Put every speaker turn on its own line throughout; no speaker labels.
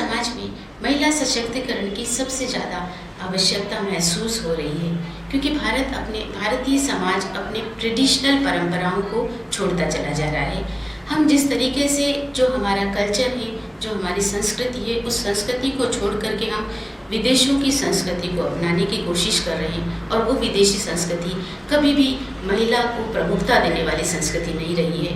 समाज में महिला सशक्तिकरण की सबसे ज़्यादा आवश्यकता महसूस हो रही है, क्योंकि भारतीय समाज अपने ट्रेडिशनल परंपराओं को छोड़ता चला जा रहा है। हम जिस तरीके से जो हमारा कल्चर है, जो हमारी संस्कृति है, उस संस्कृति को छोड़ करके हम विदेशों की संस्कृति को अपनाने की कोशिश कर रहे हैं, और वो विदेशी संस्कृति कभी भी महिला को प्रमुखता देने वाली संस्कृति नहीं रही है।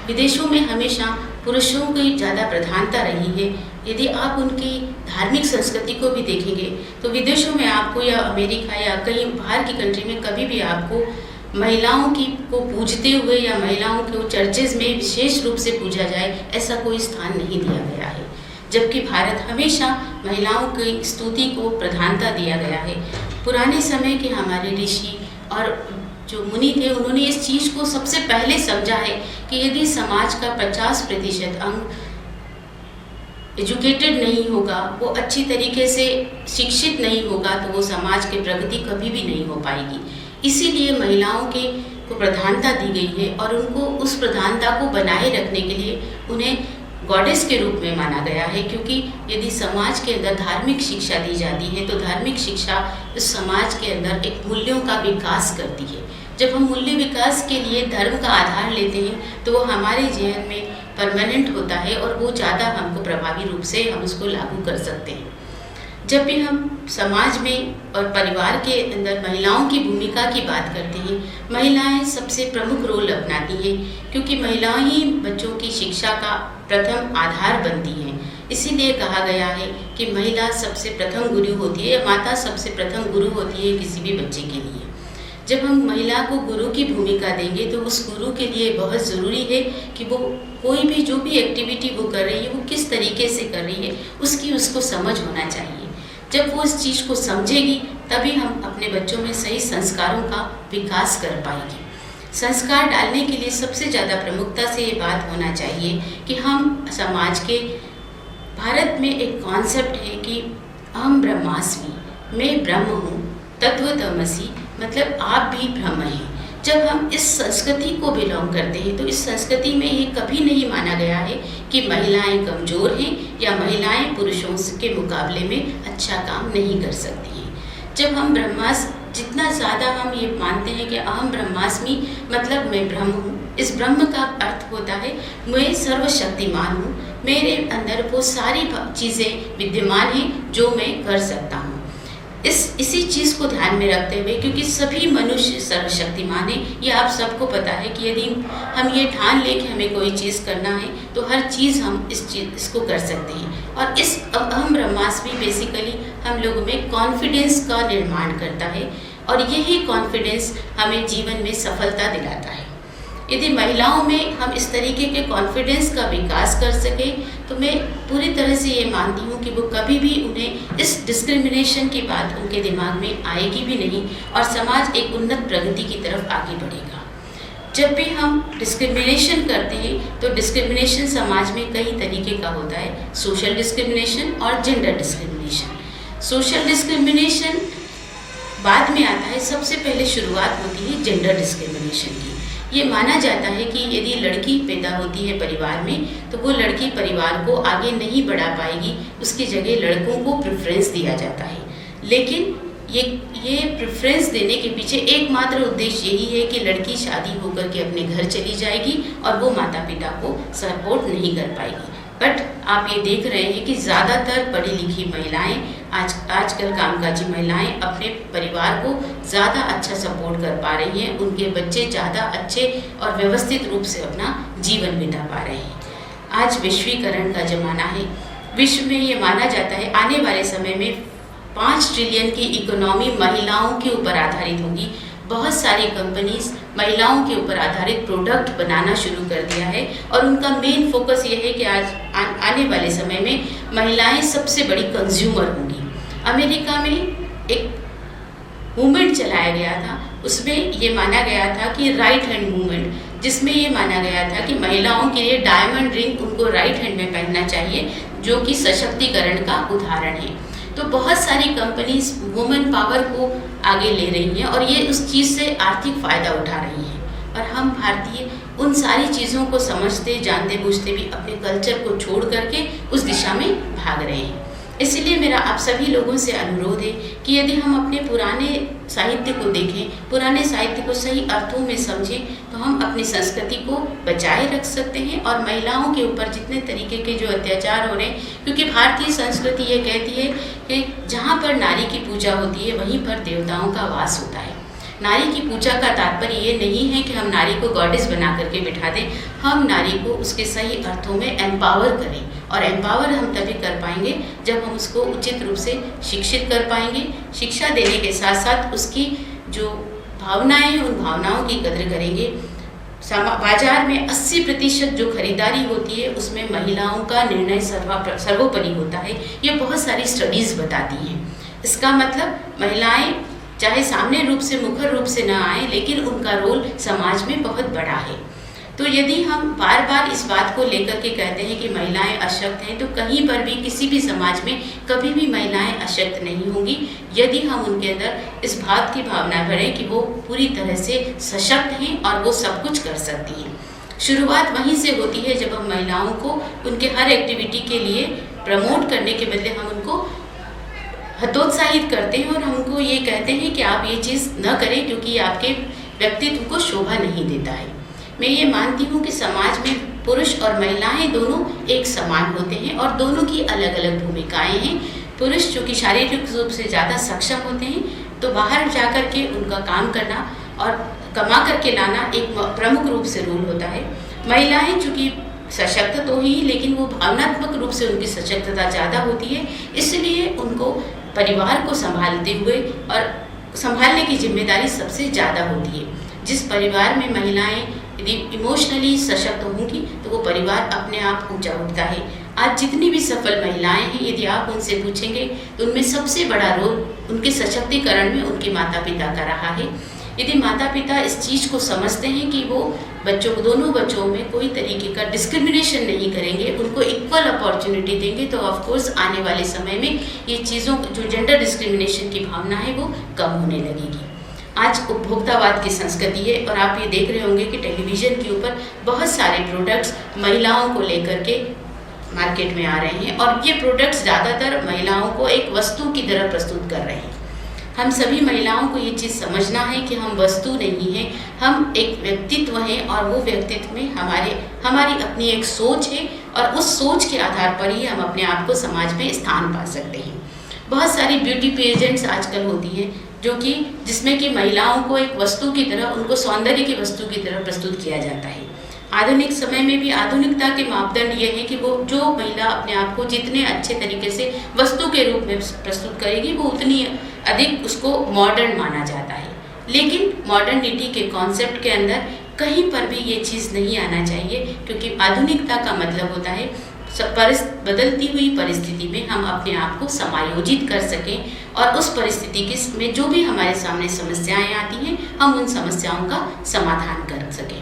विदेशों में हमेशा पुरुषों की ज़्यादा प्रधानता रही है। यदि आप उनकी धार्मिक संस्कृति को भी देखेंगे तो विदेशों में आपको, या अमेरिका या कहीं बाहर की कंट्री में, कभी भी आपको महिलाओं को पूजते हुए या महिलाओं को चर्चेज में विशेष रूप से पूजा जाए, ऐसा कोई स्थान नहीं दिया गया है। जबकि भारत हमेशा महिलाओं की स्तुति को प्रधानता दिया गया है। पुराने समय के हमारे ऋषि और जो मुनि थे, उन्होंने इस चीज़ को सबसे पहले समझा है कि यदि समाज का 50% अंग एजुकेटेड नहीं होगा, वो अच्छी तरीके से शिक्षित नहीं होगा, तो वो समाज की प्रगति कभी भी नहीं हो पाएगी। इसीलिए महिलाओं को प्रधानता दी गई है, और उनको उस प्रधानता को बनाए रखने के लिए उन्हें गॉडेस के रूप में माना गया है। क्योंकि यदि समाज के अंदर धार्मिक शिक्षा दी जाती है तो धार्मिक शिक्षा उस समाज के अंदर एक मूल्यों का विकास करती है। जब हम मूल्य विकास के लिए धर्म का आधार लेते हैं तो वो हमारे जीवन में परमानेंट होता है, और वो ज़्यादा हमको प्रभावी रूप से हम उसको लागू कर सकते हैं। जब भी हम समाज में और परिवार के अंदर महिलाओं की भूमिका की बात करते हैं, महिलाएं सबसे प्रमुख रोल अपनाती हैं, क्योंकि महिलाएं ही बच्चों की शिक्षा का प्रथम आधार बनती हैं। इसीलिए कहा गया है कि महिला सबसे प्रथम गुरु होती है, या माता सबसे प्रथम गुरु होती है किसी भी बच्चे के लिए। जब हम महिला को गुरु की भूमिका देंगे तो उस गुरु के लिए बहुत ज़रूरी है कि वो कोई भी जो भी एक्टिविटी वो कर रही है, वो किस तरीके से कर रही है, उसको समझ होना चाहिए। जब वो इस चीज़ को समझेगी तभी हम अपने बच्चों में सही संस्कारों का विकास कर पाएंगे। संस्कार डालने के लिए सबसे ज़्यादा प्रमुखता से ये बात होना चाहिए कि हम समाज के, भारत में एक कॉन्सेप्ट है कि अहम ब्रह्मास्मि, मैं ब्रह्म हूँ, तत्वतमसि, मतलब आप भी ब्रह्म हैं। जब हम इस संस्कृति को बिलोंग करते हैं तो इस संस्कृति में ये कभी नहीं माना गया है कि महिलाएं कमज़ोर हैं या महिलाएं पुरुषों के मुकाबले में अच्छा काम नहीं कर सकती हैं। जब हम जितना ज़्यादा हम ये मानते हैं कि अहम ब्रह्मास्मि, मतलब मैं ब्रह्म हूँ, इस ब्रह्म का अर्थ होता है मैं सर्वशक्तिमान हूँ, मेरे अंदर वो सारी चीज़ें विद्यमान हैं जो मैं कर सकता हूँ। इसी चीज़ को ध्यान में रखते हुए, क्योंकि सभी मनुष्य सर्वशक्तिमान हैं, ये आप सबको पता है कि यदि हम ये ठान लें कि हमें कोई चीज़ करना है तो हर चीज़ हम इसको कर सकते हैं। और इस अहम ब्रह्मास्मि बेसिकली हम लोगों में कॉन्फिडेंस का निर्माण करता है, और यही कॉन्फिडेंस हमें जीवन में सफलता दिलाता है। यदि महिलाओं में हम इस तरीके के कॉन्फिडेंस का विकास कर सकें तो मैं पूरी तरह से ये मानती हूँ कि वो कभी भी उन्हें इस डिस्क्रिमिनेशन की बात उनके दिमाग में आएगी भी नहीं, और समाज एक उन्नत प्रगति की तरफ आगे बढ़ेगा। जब भी हम डिस्क्रिमिनेशन करते हैं तो डिस्क्रिमिनेशन समाज में कई तरीके का होता है, सोशल डिस्क्रिमिनेशन और जेंडर डिस्क्रिमिनेशन। सोशल डिस्क्रिमिनेशन बाद में आता है, सबसे पहले शुरुआत होती है जेंडर डिस्क्रिमिनेशन की। ये माना जाता है कि यदि लड़की पैदा होती है परिवार में तो वो लड़की परिवार को आगे नहीं बढ़ा पाएगी, उसकी जगह लड़कों को प्रेफरेंस दिया जाता है। लेकिन ये प्रेफरेंस देने के पीछे एकमात्र उद्देश्य यही है कि लड़की शादी होकर के अपने घर चली जाएगी और वो माता पिता को सपोर्ट नहीं कर पाएगी। बट आप ये देख रहे हैं कि ज़्यादातर पढ़ी लिखी महिलाएं, आजकल कामकाजी महिलाएं अपने परिवार को ज़्यादा अच्छा सपोर्ट कर पा रही हैं, उनके बच्चे ज़्यादा अच्छे और व्यवस्थित रूप से अपना जीवन बिता पा रहे हैं। आज विश्वीकरण का ज़माना है। विश्व में ये माना जाता है आने वाले समय में 5 ट्रिलियन की इकोनॉमी महिलाओं के ऊपर आधारित होगी। बहुत सारी कंपनीज महिलाओं के ऊपर आधारित प्रोडक्ट बनाना शुरू कर दिया है, और उनका मेन फोकस ये है कि आने वाले समय में महिलाएं सबसे बड़ी कंज्यूमर होंगी। अमेरिका में एक मूवमेंट चलाया गया था, उसमें ये माना गया था कि राइट हैंड मूवमेंट, जिसमें ये माना गया था कि महिलाओं के लिए डायमंड रिंग उनको राइट हैंड में पहनना चाहिए, जो कि सशक्तिकरण का उदाहरण है। तो बहुत सारी कंपनीज वुमेन पावर को आगे ले रही हैं और ये उस चीज़ से आर्थिक फ़ायदा उठा रही हैं, और हम भारतीय उन सारी चीज़ों को समझते जानते बूझते भी अपने कल्चर को छोड़ करके उस दिशा में भाग रहे हैं। इसलिए मेरा आप सभी लोगों से अनुरोध है कि यदि हम अपने पुराने साहित्य को देखें, पुराने साहित्य को सही अर्थों में समझें, तो हम अपनी संस्कृति को बचाए रख सकते हैं और महिलाओं के ऊपर जितने तरीके के जो अत्याचार हो रहे हैं, क्योंकि भारतीय संस्कृति ये कहती है कि जहाँ पर नारी की पूजा होती है वहीं पर देवताओं का वास होता है। नारी की पूजा का तात्पर्य ये नहीं है कि हम नारी को गॉडेस बना करके बिठा दें, हम नारी को उसके सही अर्थों में एम्पावर करें, और एम्पावर हम तभी कर पाएंगे जब हम उसको उचित रूप से शिक्षित कर पाएंगे। शिक्षा देने के साथ साथ उसकी जो भावनाएं हैं उन भावनाओं की कदर करेंगे। बाजार में 80% जो खरीदारी होती है उसमें महिलाओं का निर्णय सर्वोपरि होता है, ये बहुत सारी स्टडीज़ बताती हैं। इसका मतलब महिलाएं चाहे सामने रूप से मुखर रूप से न आए, लेकिन उनका रोल समाज में बहुत बड़ा है। तो यदि हम बार बार इस बात को लेकर के कहते हैं कि महिलाएं अशक्त हैं, तो कहीं पर भी किसी भी समाज में कभी भी महिलाएं अशक्त नहीं होंगी यदि हम उनके अंदर इस बात की भावना भरें कि वो पूरी तरह से सशक्त हैं और वो सब कुछ कर सकती हैं। शुरुआत वहीं से होती है जब हम महिलाओं को उनके हर एक्टिविटी के लिए प्रमोट करने के बदले हम उनको हतोत्साहित करते हैं और हमको ये कहते हैं कि आप ये चीज़ न करें क्योंकि आपके व्यक्तित्व को शोभा नहीं देता है। मैं ये मानती हूँ कि समाज में पुरुष और महिलाएं दोनों एक समान होते हैं और दोनों की अलग अलग भूमिकाएं हैं। पुरुष जो कि शारीरिक रूप से ज़्यादा सक्षम होते हैं, तो बाहर जा कर के उनका काम करना और कमा करके लाना एक प्रमुख रूप से रोल होता है। महिलाएं चूँकि सशक्त तो ही, लेकिन वो भावनात्मक रूप से उनकी सशक्तता ज़्यादा होती है, इसलिए उनको परिवार को संभालते हुए और संभालने की जिम्मेदारी सबसे ज़्यादा होती है। जिस परिवार में महिलाएं यदि इमोशनली सशक्त होंगी तो वो परिवार अपने आप ऊंचा उठता है। आज जितनी भी सफल महिलाएं हैं, यदि आप उनसे पूछेंगे तो उनमें सबसे बड़ा रोल उनके सशक्तिकरण में उनके माता पिता का रहा है। यदि माता पिता इस चीज़ को समझते हैं कि वो बच्चों को, दोनों बच्चों में कोई तरीके का डिस्क्रिमिनेशन नहीं करेंगे, उनको इक्वल अपॉर्चुनिटी देंगे, तो ऑफ कोर्स आने वाले समय में ये चीज़ों जो जेंडर डिस्क्रिमिनेशन की भावना है वो कम होने लगेगी। आज उपभोक्तावाद की संस्कृति है और आप ये देख रहे होंगे कि टेलीविज़न के ऊपर बहुत सारे प्रोडक्ट्स महिलाओं को लेकर के मार्केट में आ रहे हैं और ये प्रोडक्ट्स ज़्यादातर महिलाओं को एक वस्तु की तरह प्रस्तुत कर रहे हैं। हम सभी महिलाओं को ये चीज़ समझना है कि हम वस्तु नहीं हैं, हम एक व्यक्तित्व हैं और वो व्यक्तित्व में हमारी अपनी एक सोच है और उस सोच के आधार पर ही हम अपने आप को समाज में स्थान पा सकते हैं। बहुत सारी ब्यूटी पेजेंट्स आजकल होती हैं जो कि जिसमें कि महिलाओं को एक वस्तु की तरह, उनको सौंदर्य की वस्तु की तरह प्रस्तुत किया जाता है। आधुनिक समय में भी आधुनिकता के मापदंड ये है कि वो जो महिला अपने आप को जितने अच्छे तरीके से वस्तु के रूप में प्रस्तुत करेगी वो उतनी अधिक उसको मॉडर्न माना जाता है। लेकिन मॉडर्निटी के कॉन्सेप्ट के अंदर कहीं पर भी ये चीज़ नहीं आना चाहिए, क्योंकि आधुनिकता का मतलब होता है बदलती हुई परिस्थिति में हम अपने आप को समायोजित कर सकें और उस परिस्थिति में जो भी हमारे सामने समस्याएं आती हैं हम उन समस्याओं का समाधान कर सकें।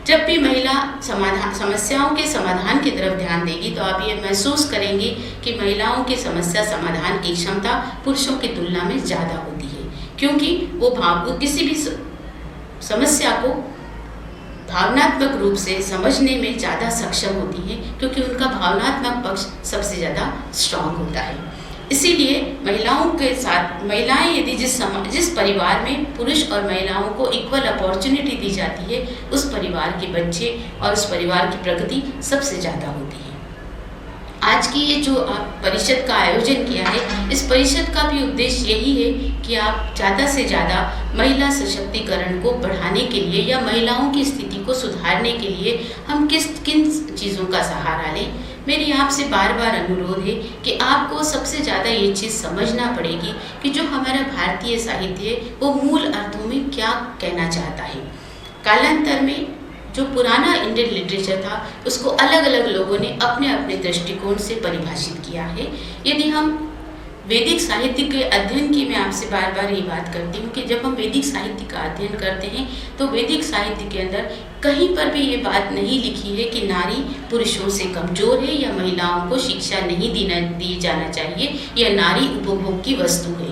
जब भी महिला समस्याओं के समाधान की तरफ ध्यान देगी तो आप ये महसूस करेंगी कि महिलाओं की समस्या समाधान की क्षमता पुरुषों की तुलना में ज़्यादा होती है, क्योंकि वो किसी भी समस्या को भावनात्मक रूप से समझने में ज़्यादा सक्षम होती हैं, क्योंकि उनका भावनात्मक पक्ष सबसे ज़्यादा स्ट्रांग होता है। इसीलिए महिलाओं के साथ महिलाएं यदि जिस परिवार में पुरुष और महिलाओं को इक्वल अपॉर्चुनिटी दी जाती है, उस परिवार के बच्चे और उस परिवार की प्रगति सबसे ज़्यादा होती है। आज की ये जो परिषद का आयोजन किया है, इस परिषद का भी उद्देश्य यही है कि आप ज़्यादा से ज़्यादा महिला सशक्तिकरण को बढ़ाने के लिए या महिलाओं की स्थिति को सुधारने के लिए हम किन चीज़ों का सहारा लें। मेरी आपसे बार बार अनुरोध है कि आपको सबसे ज़्यादा ये चीज़ समझना पड़ेगी कि जो हमारा भारतीय साहित्य है वो मूल अर्थों में क्या कहना चाहता है। कालांतर में जो पुराना इंडियन लिटरेचर था उसको अलग अलग लोगों ने अपने अपने दृष्टिकोण से परिभाषित किया है। यदि हम वैदिक साहित्य के अध्ययन की, मैं आपसे बार बार ये बात करती हूँ कि जब हम वैदिक साहित्य का अध्ययन करते हैं तो वैदिक साहित्य के अंदर कहीं पर भी ये बात नहीं लिखी है कि नारी पुरुषों से कमज़ोर है या महिलाओं को शिक्षा नहीं दी जाना चाहिए या नारी उपभोग की वस्तु है।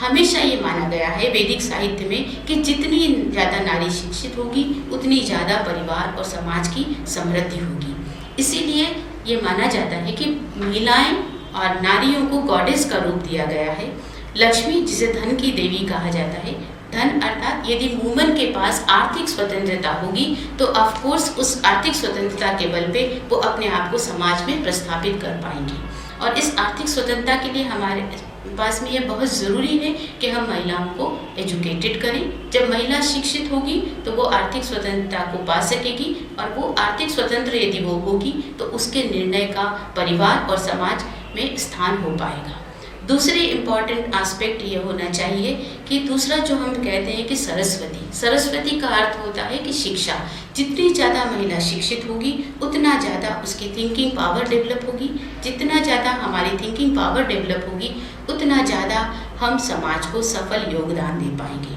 हमेशा ये माना गया है वैदिक साहित्य में कि जितनी ज़्यादा नारी शिक्षित होगी उतनी ज़्यादा परिवार और समाज की समृद्धि होगी। इसीलिए ये माना जाता है कि महिलाएं और नारियों को गॉडेस का रूप दिया गया है। लक्ष्मी, जिसे धन की देवी कहा जाता है, धन अर्थात यदि वुमन के पास आर्थिक स्वतंत्रता होगी तो ऑफ कोर्स उस आर्थिक स्वतंत्रता के बल पे वो अपने आप को समाज में प्रस्थापित कर पाएंगी। और इस आर्थिक स्वतंत्रता के लिए हमारे पास में ये बहुत ज़रूरी है कि हम महिलाओं को एजुकेटेड करें। जब महिला शिक्षित होगी तो वो आर्थिक स्वतंत्रता को पा सकेगी, और वो आर्थिक स्वतंत्र यदि वो होगी तो उसके निर्णय का परिवार और समाज में स्थान हो पाएगा। दूसरे इम्पॉर्टेंट एस्पेक्ट ये होना चाहिए कि दूसरा जो हम कहते हैं कि सरस्वती का अर्थ होता है कि शिक्षा। जितनी ज़्यादा महिला शिक्षित होगी उतना ज़्यादा उसकी थिंकिंग पावर डेवलप होगी। जितना ज़्यादा हमारी थिंकिंग पावर डेवलप होगी उतना ज़्यादा हम समाज को सफल योगदान दे पाएंगे।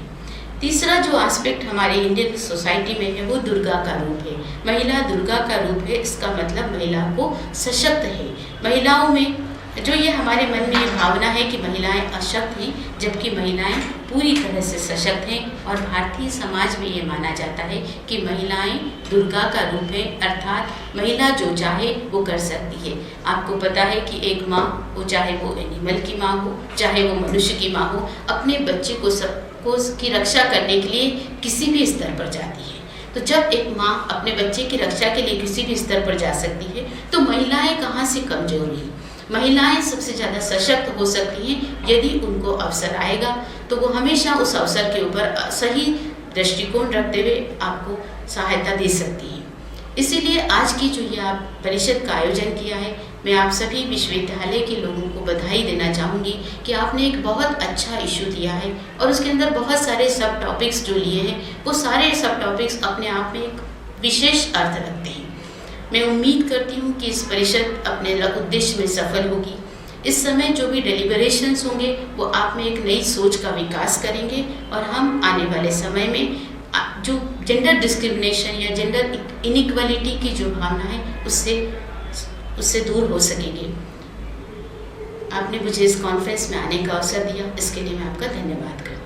तीसरा जो एस्पेक्ट हमारे इंडियन सोसाइटी में है वो दुर्गा का रूप है। महिला दुर्गा का रूप है, इसका मतलब महिला को सशक्त है। महिलाओं में जो ये हमारे मन में ये भावना है कि महिलाएं अशक्त हैं, जबकि महिलाएं पूरी तरह से सशक्त हैं। और भारतीय समाज में ये माना जाता है कि महिलाएं दुर्गा का रूप है, अर्थात महिला जो चाहे वो कर सकती है। आपको पता है कि एक माँ, वो चाहे वो एनिमल की माँ हो, चाहे वो मनुष्य की माँ हो, अपने बच्चे को सबको की रक्षा करने के लिए किसी भी स्तर पर जाती है। तो जब एक माँ अपने बच्चे की रक्षा के लिए किसी भी स्तर पर जा सकती है तो महिलाएं कहाँ से कमजोर हैं। महिलाएं सबसे ज़्यादा सशक्त हो सकती हैं यदि उनको अवसर आएगा तो वो हमेशा उस अवसर के ऊपर सही दृष्टिकोण रखते हुए आपको सहायता दे सकती हैं। इसीलिए आज की जो ये आप परिषद का आयोजन किया है, मैं आप सभी विश्वविद्यालय के लोगों को बधाई देना चाहूँगी कि आपने एक बहुत अच्छा इशू दिया है और उसके अंदर बहुत सारे सब टॉपिक्स जो लिए हैं वो सारे सब टॉपिक्स अपने आप में एक विशेष अर्थ रखते हैं। मैं उम्मीद करती हूँ कि इस परिषद अपने उद्देश्य में सफल होगी। इस समय जो भी डेलिब्रेशंस होंगे वो आप में एक नई सोच का विकास करेंगे और हम आने वाले समय में जो जेंडर डिस्क्रिमिनेशन या जेंडर इनइक्वालिटी की जो भावना है उससे दूर हो सकेंगे। आपने मुझे इस कॉन्फ्रेंस में आने का अवसर दिया, इसके लिए मैं आपका धन्यवाद करती हूँ।